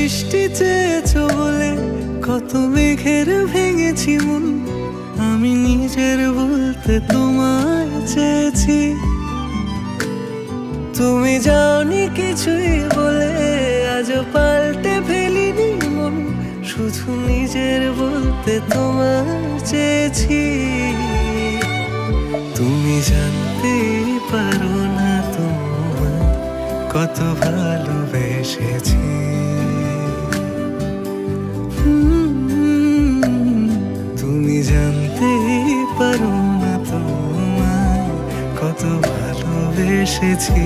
বৃষ্টি চেয়েছো বলে কত মেঘের ভেঙেছি মন, আমি নিজের বলতে তোমায় চেয়েছি। তুমি যাওনি কিছুই বলে আজও পাল্টে ফেলিনি মন, শুধু নিজের বলতে তোমায় চেয়েছি। তুমি জানতেই পারো না তোমায় কত ভালোবেসেছি। তুমি জানতেই পারো না তোমায় কত ভালোবেসেছি।